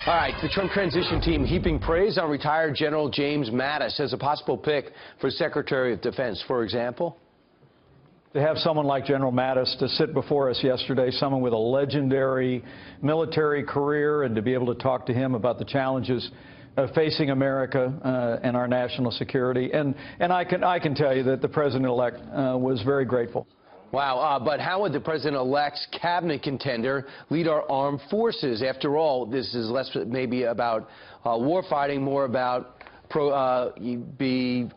All right, the Trump transition team heaping praise on retired General James Mattis as a possible pick for Secretary of Defense, for example. To have someone like General Mattis to sit before us yesterday, someone with a legendary military career, and to be able to talk to him about the challenges facing America and our national security. And I can tell you that the President-elect was very grateful. Wow, but how would the President-elect's cabinet contender lead our armed forces? After all, this is less maybe about war fighting, more about budgeting,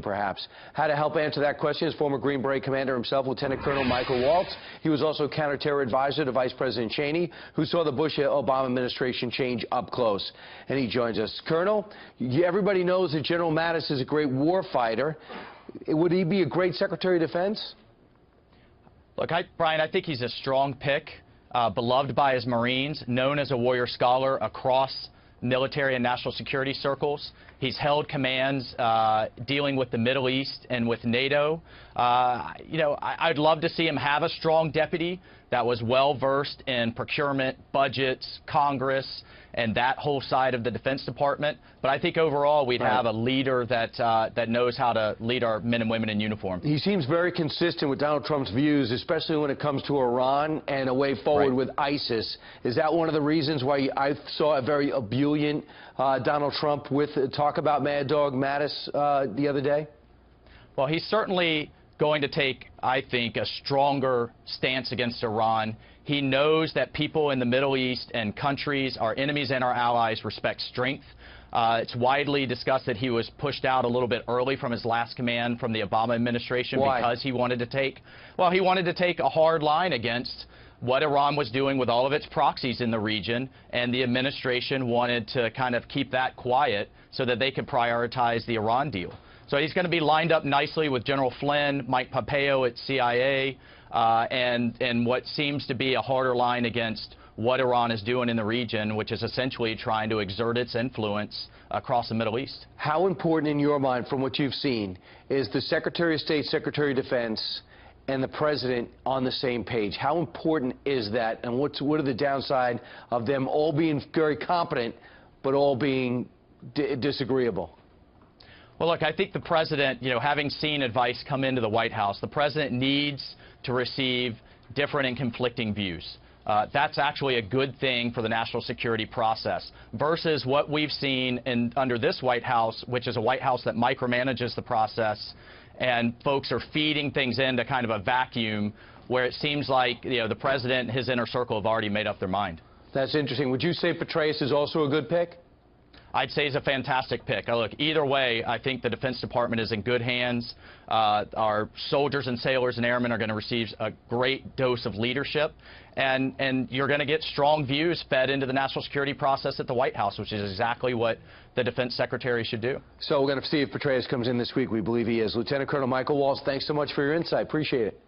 perhaps. How to help answer that question is former Green Beret commander himself, Lieutenant Colonel Michael Waltz. He was also counterterror advisor to Vice President Cheney, who saw the Bush-Obama administration change up close. And he joins us. Colonel, everybody knows that General Mattis is a great war fighter. Would he be a great Secretary of Defense? Look, Brian, I think he's a strong pick, beloved by his Marines, known as a warrior scholar across military and national security circles. He's held commands dealing with the Middle East and with NATO. I'd love to see him have a strong deputy that was well-versed in procurement, budgets, Congress, and that whole side of the Defense Department. But I think overall we'd have a leader that knows how to lead our men and women in uniform. He seems very consistent with Donald Trump's views, especially when it comes to Iran and a way forward with ISIS. Is that one of the reasons why I saw a very ebullient Donald Trump with talk about Mad Dog Mattis the other day? Well, he's certainly going to take, I think, a stronger stance against Iran. He knows that people in the Middle East and countries, our enemies and our allies, respect strength. It's widely discussed that he was pushed out a little bit early from his last command from the Obama administration. Why? Because he wanted to take a hard line against what Iran was doing with all of its proxies in the region, and the administration wanted to kind of keep that quiet so that they could prioritize the Iran deal. So he's going to be lined up nicely with General Flynn, Mike Pompeo at CIA, and what seems to be a harder line against what Iran is doing in the region, which is essentially trying to exert its influence across the Middle East. How important in your mind, from what you've seen, is the Secretary of State, Secretary of Defense, and the President on the same page? How important is that, and what are the downside of them all being very competent, but all being disagreeable? Well, look, I think the President, having seen advice come into the White House, the President needs to receive different and conflicting views. That's actually a good thing for the national security process versus what we've seen under this White House, which is a White House that micromanages the process, and folks are feeding things into kind of a vacuum where it seems like the President and his inner circle have already made up their mind. That's interesting. Would you say Petraeus is also a good pick? I'd say he's a fantastic pick. Look, either way, I think the Defense Department is in good hands. Our soldiers and sailors and airmen are going to receive a great dose of leadership, and you're going to get strong views fed into the national security process at the White House, which is exactly what the Defense Secretary should do. So we're going to see if Petraeus comes in this week. We believe he is. Lieutenant Colonel Michael Waltz, thanks so much for your insight. Appreciate it.